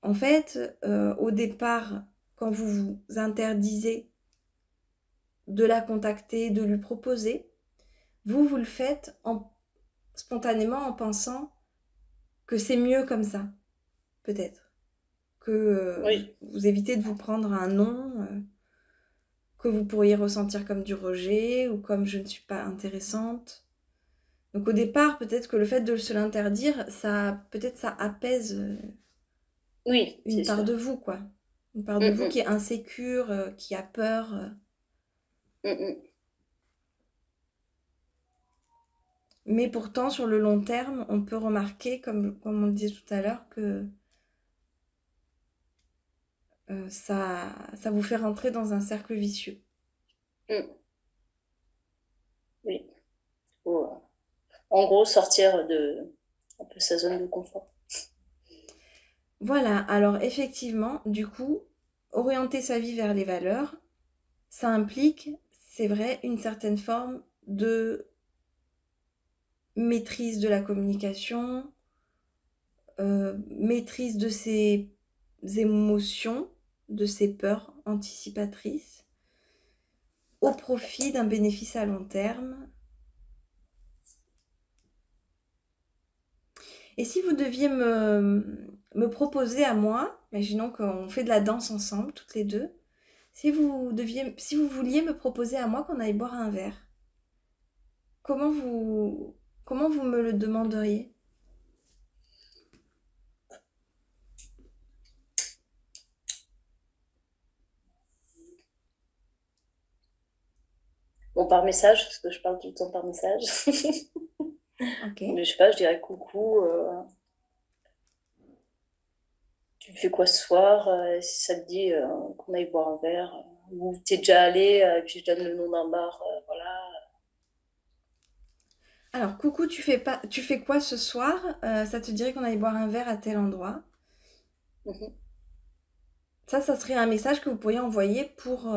[SPEAKER 3] En fait, au départ, quand vous vous interdisez de la contacter, de lui proposer, vous le faites spontanément en pensant que c'est mieux comme ça, peut-être. Que vous évitez de vous prendre un non, que vous pourriez ressentir comme du rejet ou comme je ne suis pas intéressante. Donc au départ, peut-être que le fait de se l'interdire, ça apaise une part de vous, quoi. Une part de vous qui est insécure, qui a peur. Mais pourtant, sur le long terme, on peut remarquer, comme on le disait tout à l'heure, que ça vous fait rentrer dans un cercle vicieux.
[SPEAKER 2] Oui. En gros, sortir de un peu sa zone de confort.
[SPEAKER 3] Voilà, alors effectivement, du coup, orienter sa vie vers les valeurs, ça implique, c'est vrai, une certaine forme de maîtrise de la communication, maîtrise de ses émotions, de ses peurs anticipatrices, au profit d'un bénéfice à long terme. Et si vous deviez me proposer à moi, imaginons qu'on fait de la danse ensemble, toutes les deux, si vous vouliez me proposer à moi qu'on aille boire un verre, comment vous me le demanderiez?
[SPEAKER 2] Bon, par message, parce que je parle tout le temps par message.
[SPEAKER 3] Okay.
[SPEAKER 2] Mais je sais pas, je dirais coucou. Tu fais quoi ce soir? Si ça te dit qu'on aille boire un verre, ou t'es déjà allé, et puis je donne le nom d'un bar, voilà.
[SPEAKER 3] Alors, coucou, tu fais quoi ce soir? Ça te dirait qu'on aille boire un verre à tel endroit. Ça serait un message que vous pourriez envoyer pour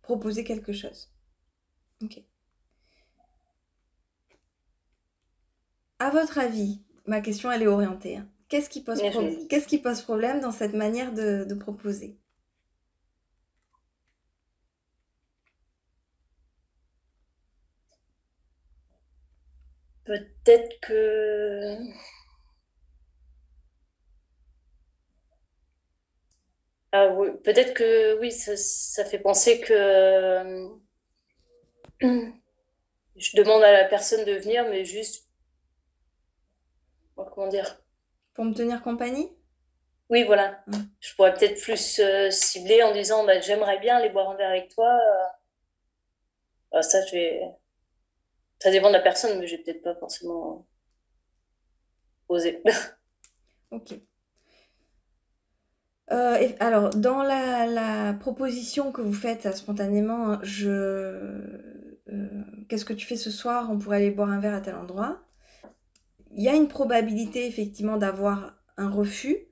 [SPEAKER 3] proposer quelque chose. Ok. À votre avis, ma question elle est orientée. Hein. Qu'est-ce qui pose problème dans cette manière de proposer?
[SPEAKER 2] Peut-être que... Ah oui, peut-être que oui, ça fait penser que je demande à la personne de venir, mais juste, comment dire?
[SPEAKER 3] Pour me tenir compagnie?
[SPEAKER 2] Oui, voilà. Je pourrais peut-être plus cibler en disant, bah, j'aimerais bien aller boire un verre avec toi. Ça, ça dépend de la personne, mais je vais peut-être pas forcément oser.
[SPEAKER 3] Ok. Alors, dans la proposition que vous faites spontanément, hein, qu'est-ce que tu fais ce soir? On pourrait aller boire un verre à tel endroit. Il y a une probabilité effectivement d'avoir un refus,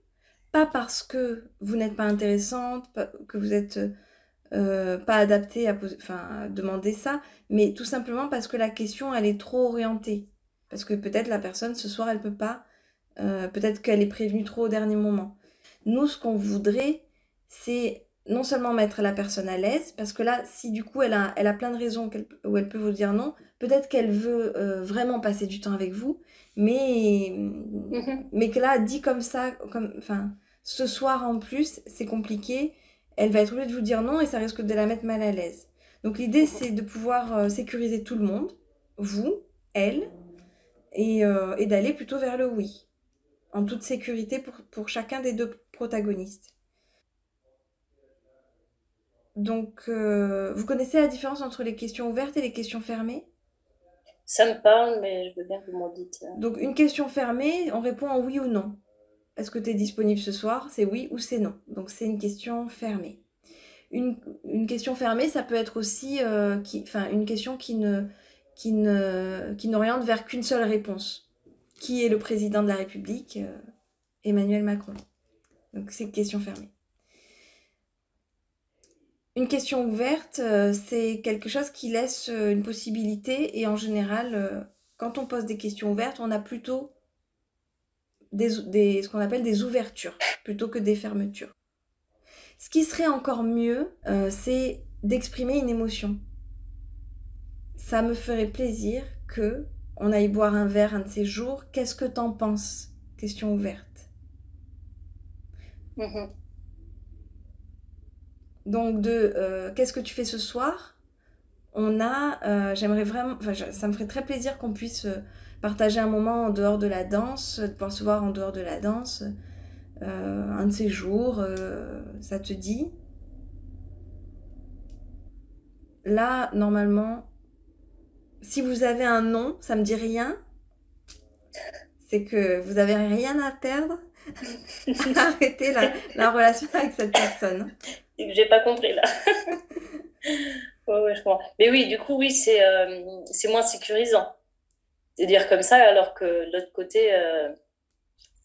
[SPEAKER 3] pas parce que vous n'êtes pas intéressante, que vous n'êtes pas adaptée à demander ça, mais tout simplement parce que la question elle est trop orientée. Parce que peut-être la personne, ce soir, elle peut pas. Peut-être qu'elle est prévenue trop au dernier moment. Nous, ce qu'on voudrait, c'est non seulement mettre la personne à l'aise, parce que là, si du coup, elle a plein de raisons où elle peut vous dire non, peut-être qu'elle veut vraiment passer du temps avec vous, mais que là, dit comme ça, enfin, ce soir en plus, c'est compliqué, elle va être obligée de vous dire non et ça risque de la mettre mal à l'aise. Donc l'idée, c'est de pouvoir sécuriser tout le monde, vous, elle, et d'aller plutôt vers le oui, en toute sécurité pour chacun des deux protagonistes. Donc, vous connaissez la différence entre les questions ouvertes et les questions fermées?
[SPEAKER 2] Ça me parle, mais je veux bien que vous m'en dites.
[SPEAKER 3] Donc, une question fermée, on répond en oui ou non. Est-ce que tu es disponible ce soir? C'est oui ou c'est non. Donc, c'est une question fermée. Une question fermée, ça peut être aussi une question qui n'oriente vers qu'une seule réponse. Qui est le président de la République? Emmanuel Macron. Donc, c'est une question fermée. Une question ouverte, c'est quelque chose qui laisse une possibilité et en général, quand on pose des questions ouvertes, on a plutôt ce qu'on appelle des ouvertures plutôt que des fermetures. Ce qui serait encore mieux, c'est d'exprimer une émotion. Ça me ferait plaisir que on aille boire un verre un de ces jours. Qu'est-ce que t'en penses? Question ouverte. Donc qu'est-ce que tu fais ce soir? J'aimerais vraiment, ça me ferait très plaisir qu'on puisse partager un moment en dehors de la danse, de pouvoir se voir en dehors de la danse, un de ces jours, ça te dit? Là, normalement, si vous avez un non, ça me dit rien, c'est que vous avez rien à perdre. Arrêtez la relation avec cette personne.
[SPEAKER 2] J'ai pas compris là. Ouais, je comprends. Mais oui, du coup, oui, c'est moins sécurisant de dire comme ça, alors que de l'autre côté,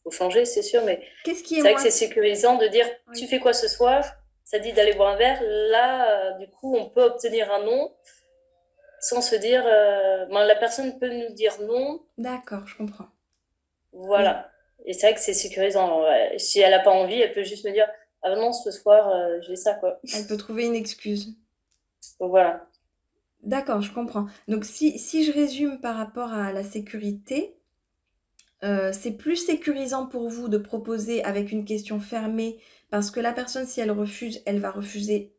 [SPEAKER 2] faut changer, c'est sûr, mais
[SPEAKER 3] Qu'est-ce qui
[SPEAKER 2] c'est
[SPEAKER 3] est
[SPEAKER 2] vrai
[SPEAKER 3] moins...
[SPEAKER 2] que c'est sécurisant de dire
[SPEAKER 3] Oui.
[SPEAKER 2] tu fais quoi ce soir? Ça dit d'aller boire un verre. Là, du coup, on peut obtenir un non sans se dire. La personne peut nous dire non.
[SPEAKER 3] D'accord, je comprends.
[SPEAKER 2] Voilà. Et c'est vrai que c'est sécurisant. Ouais. Si elle n'a pas envie, elle peut juste me dire ah non, ce soir, j'ai ça, quoi.
[SPEAKER 3] Elle peut trouver une excuse.
[SPEAKER 2] Donc voilà.
[SPEAKER 3] D'accord, je comprends. Donc si je résume par rapport à la sécurité, c'est plus sécurisant pour vous de proposer avec une question fermée parce que la personne, si elle refuse, elle va refuser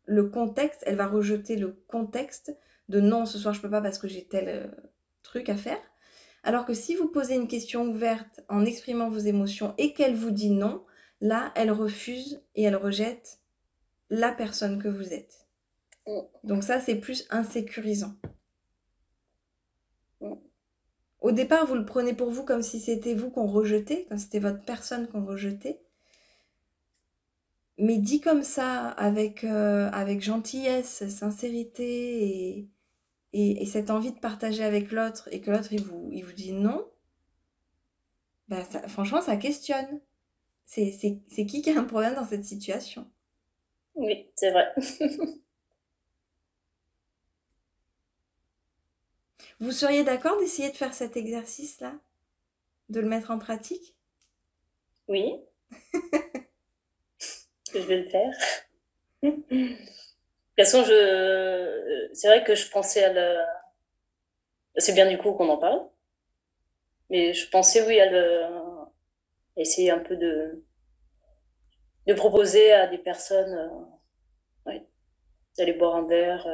[SPEAKER 3] le contexte, elle va rejeter le contexte de non, ce soir je peux pas parce que j'ai tel truc à faire. Alors que si vous posez une question ouverte en exprimant vos émotions et qu'elle vous dit non, là, elle refuse et elle rejette la personne que vous êtes. Donc ça, c'est plus insécurisant. Au départ, vous le prenez pour vous comme si c'était vous qu'on rejetait, comme si c'était votre personne qu'on rejetait. Mais dit comme ça, avec gentillesse, sincérité et cette envie de partager avec l'autre et que l'autre il vous dit non, bah franchement ça questionne. C'est qui a un problème dans cette situation?
[SPEAKER 2] Oui, c'est vrai.
[SPEAKER 3] Vous seriez d'accord d'essayer de faire cet exercice-là? De le mettre en pratique?
[SPEAKER 2] Oui. Je vais le faire. De toute façon, c'est vrai que je pensais à c'est bien du coup qu'on en parle. Mais je pensais, oui, à essayer un peu de proposer à des personnes oui, d'aller boire un verre.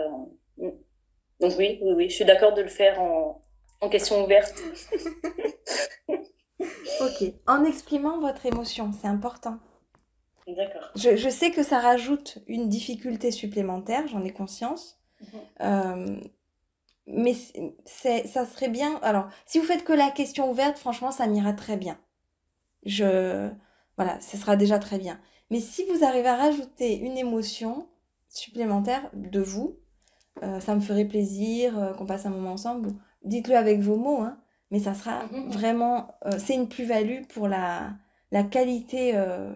[SPEAKER 2] Donc oui, je suis d'accord de le faire en question ouverte.
[SPEAKER 3] Ok. En exprimant votre émotion, c'est important.
[SPEAKER 2] D'accord.
[SPEAKER 3] Je sais que ça rajoute une difficulté supplémentaire, j'en ai conscience. Mais ça serait bien. Alors, si vous faites que la question ouverte, franchement, ça m'ira très bien. Voilà, ce sera déjà très bien. Mais si vous arrivez à rajouter une émotion supplémentaire de vous, ça me ferait plaisir qu'on passe un moment ensemble. Dites-le avec vos mots, hein, mais ça sera vraiment... c'est une plus-value pour la qualité de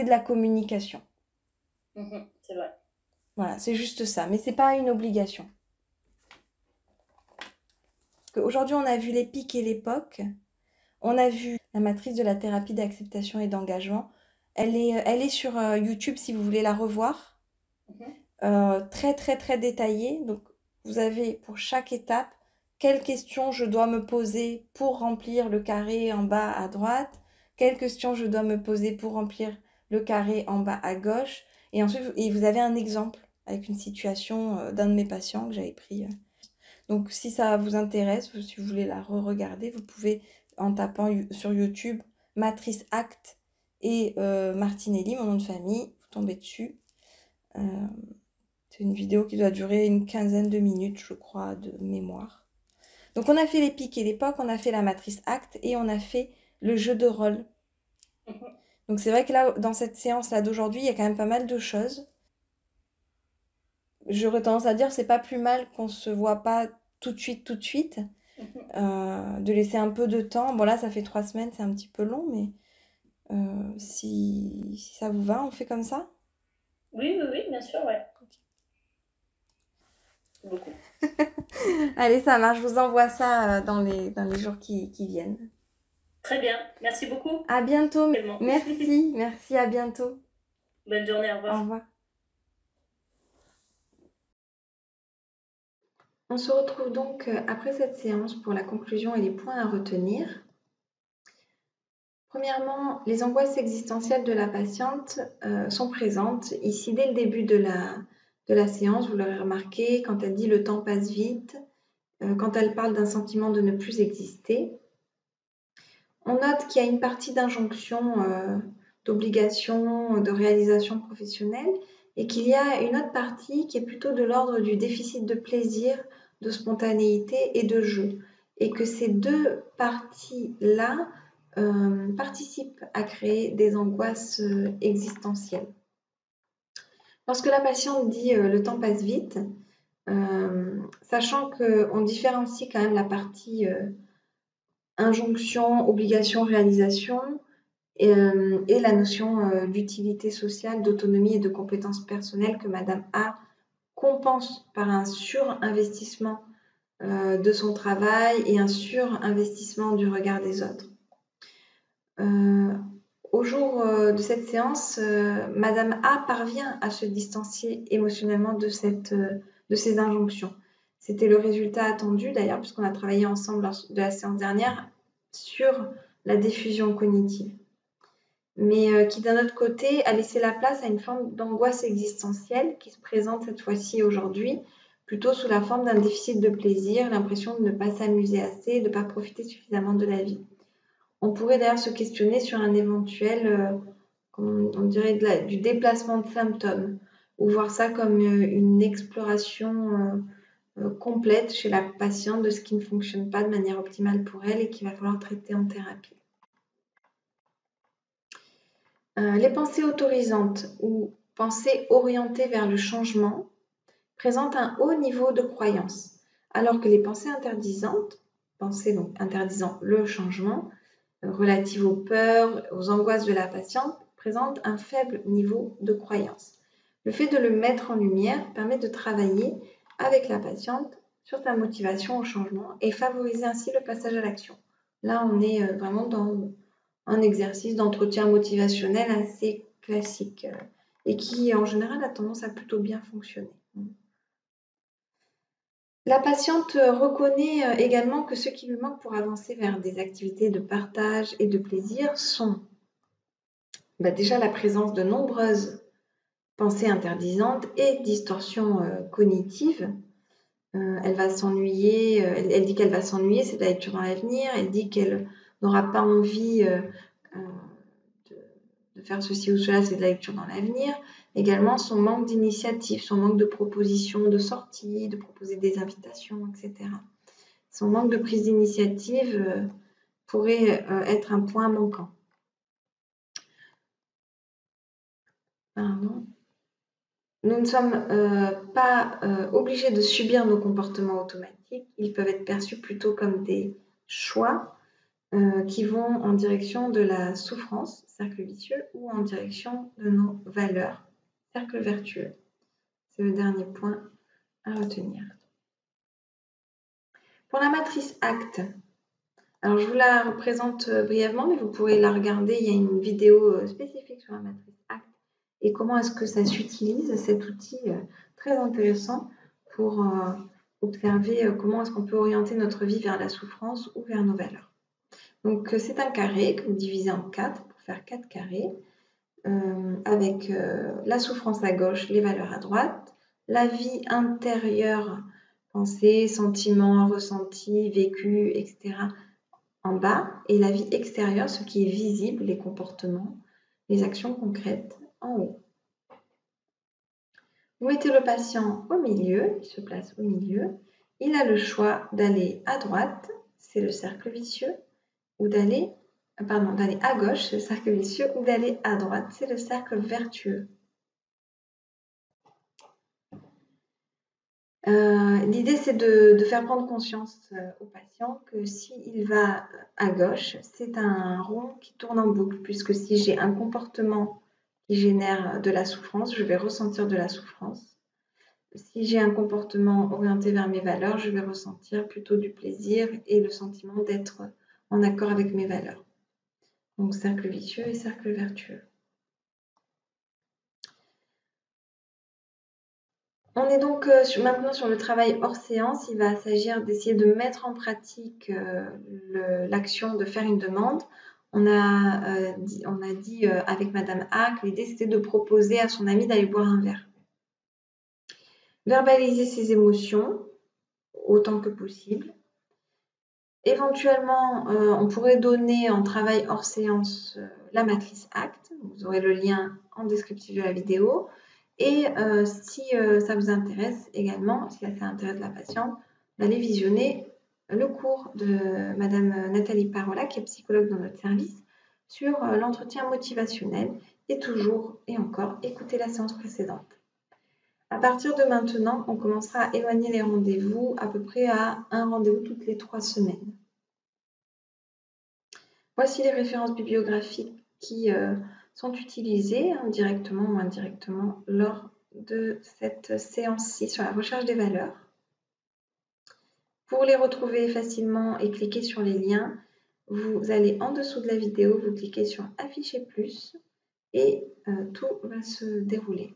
[SPEAKER 3] la communication.
[SPEAKER 2] C'est vrai.
[SPEAKER 3] Voilà, c'est juste ça. Mais c'est pas une obligation. Aujourd'hui, on a vu les pics et l'époque. On a vu la matrice de la thérapie d'acceptation et d'engagement. Elle est sur YouTube si vous voulez la revoir. Très, très, très détaillée. Donc, vous avez pour chaque étape quelles questions je dois me poser pour remplir le carré en bas à droite, quelles questions je dois me poser pour remplir le carré en bas à gauche. Et ensuite, vous avez un exemple avec une situation d'un de mes patients que j'avais pris. Donc, si ça vous intéresse, si vous voulez la re-regarder, vous pouvez, en tapant sur YouTube, Matrice Act et Martinelli, mon nom de famille, vous tombez dessus. C'est une vidéo qui doit durer une quinzaine de minutes, je crois, de mémoire. Donc, on a fait les pics et l'époque, on a fait la Matrice Act et on a fait le jeu de rôle. Donc, c'est vrai que là, dans cette séance-là d'aujourd'hui, il y a quand même pas mal de choses. J'aurais tendance à dire c'est pas plus mal qu'on se voit pas tout de suite, de laisser un peu de temps. Bon là, ça fait 3 semaines, c'est un petit peu long, mais si ça vous va, on fait comme ça?
[SPEAKER 2] Oui, bien sûr, ouais. Beaucoup.
[SPEAKER 3] Allez, ça marche, je vous envoie ça dans les jours qui viennent.
[SPEAKER 2] Très bien, merci beaucoup.
[SPEAKER 3] À bientôt.
[SPEAKER 2] Tellement.
[SPEAKER 3] Merci, à bientôt.
[SPEAKER 2] Bonne journée, au
[SPEAKER 3] Au
[SPEAKER 2] revoir.
[SPEAKER 3] revoir.
[SPEAKER 1] On se retrouve donc après cette séance pour la conclusion et les points à retenir. Premièrement, les angoisses existentielles de la patiente sont présentes. Ici, dès le début de la séance, vous l'aurez remarqué, quand elle dit le temps passe vite, quand elle parle d'un sentiment de ne plus exister. On note qu'il y a une partie d'injonction, d'obligation, de réalisation professionnelle et qu'il y a une autre partie qui est plutôt de l'ordre du déficit de plaisir, de spontanéité et de jeu. Et que ces deux parties-là participent à créer des angoisses existentielles. Lorsque la patiente dit le temps passe vite, sachant qu'on différencie quand même la partie injonction, obligation, réalisation et la notion d'utilité sociale, d'autonomie et de compétences personnelles que Madame A compense par un surinvestissement de son travail et un surinvestissement du regard des autres. Au jour de cette séance, Madame A parvient à se distancier émotionnellement de ces injonctions. C'était le résultat attendu d'ailleurs, puisqu'on a travaillé ensemble lors de la séance dernière sur la diffusion cognitive. Mais qui d'un autre côté a laissé la place à une forme d'angoisse existentielle qui se présente cette fois-ci aujourd'hui, plutôt sous la forme d'un déficit de plaisir, l'impression de ne pas s'amuser assez, de ne pas profiter suffisamment de la vie. On pourrait d'ailleurs se questionner sur un éventuel, on dirait du déplacement de symptômes, ou voir ça comme une exploration complète chez la patiente de ce qui ne fonctionne pas de manière optimale pour elle et qu'il va falloir traiter en thérapie. Les pensées autorisantes ou pensées orientées vers le changement présentent un haut niveau de croyance, alors que les pensées interdisantes, pensées donc interdisant le changement, relatives aux peurs, aux angoisses de la patiente, présentent un faible niveau de croyance. Le fait de le mettre en lumière permet de travailler avec la patiente sur sa motivation au changement et favoriser ainsi le passage à l'action. Là, on est vraiment dans un exercice d'entretien motivationnel assez classique et qui, en général, a tendance à plutôt bien fonctionner. La patiente reconnaît également que ce qui lui manque pour avancer vers des activités de partage et de plaisir sont déjà la présence de nombreuses pensées interdisantes et distorsions cognitives. Elle va s'ennuyer, elle dit qu'elle va s'ennuyer, c'est de la lecture dans l'avenir, elle dit qu'elle n'aura pas envie de faire ceci ou cela, c'est de la lecture dans l'avenir. Également, son manque d'initiative, son manque de propositions de sortie, de proposer des invitations, etc. Son manque de prise d'initiative pourrait être un point manquant. Pardon. Nous ne sommes pas obligés de subir nos comportements automatiques. Ils peuvent être perçus plutôt comme des choix qui vont en direction de la souffrance, cercle vicieux, ou en direction de nos valeurs, cercle vertueux. C'est le dernier point à retenir. Pour la matrice ACT, alors je vous la représente brièvement, mais vous pourrez la regarder. Il y a une vidéo spécifique sur la matrice ACT et comment est-ce que ça s'utilise, cet outil très intéressant pour observer comment est-ce qu'on peut orienter notre vie vers la souffrance ou vers nos valeurs. Donc c'est un carré que vous divisez en 4 pour faire 4 carrés, avec la souffrance à gauche, les valeurs à droite, la vie intérieure, pensée, sentiments, ressentis, vécus, etc. en bas, et la vie extérieure, ce qui est visible, les comportements, les actions concrètes, en haut. Vous mettez le patient au milieu, il se place au milieu. Il a le choix d'aller à droite, c'est le cercle vicieux, ou d'aller à gauche, c'est le cercle vicieux, ou d'aller à droite, c'est le cercle vertueux. L'idée, c'est de faire prendre conscience au patient que s'il va à gauche, c'est un rond qui tourne en boucle, puisque si j'ai un comportement qui génère de la souffrance, je vais ressentir de la souffrance. Si j'ai un comportement orienté vers mes valeurs, je vais ressentir plutôt du plaisir et le sentiment d'être en accord avec mes valeurs. Donc, cercle vicieux et cercle vertueux. On est donc maintenant sur le travail hors séance. Il va s'agir d'essayer de mettre en pratique l'action de faire une demande. On a dit avec Madame Hack, l'idée c'était de proposer à son ami d'aller boire un verre. Verbaliser ses émotions autant que possible. Éventuellement, on pourrait donner en travail hors séance la matrice ACT. Vous aurez le lien en descriptif de la vidéo. Et si ça vous intéresse également, si ça intéresse la patiente, d'aller visionner le cours de Madame Nathalie Parola, qui est psychologue dans notre service, sur l'entretien motivationnel et toujours et encore écouter la séance précédente. À partir de maintenant, on commencera à éloigner les rendez-vous à peu près à un rendez-vous toutes les 3 semaines. Voici les références bibliographiques qui sont utilisées directement ou indirectement lors de cette séance-ci sur la recherche des valeurs. Pour les retrouver facilement et cliquer sur les liens, vous allez en dessous de la vidéo, vous cliquez sur Afficher plus et tout va se dérouler.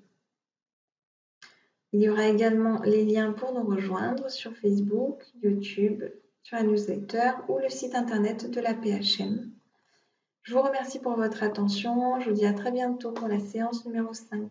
[SPEAKER 1] Il y aura également les liens pour nous rejoindre sur Facebook, YouTube, sur la newsletter ou le site internet de la PHM. Je vous remercie pour votre attention. Je vous dis à très bientôt pour la séance numéro 5.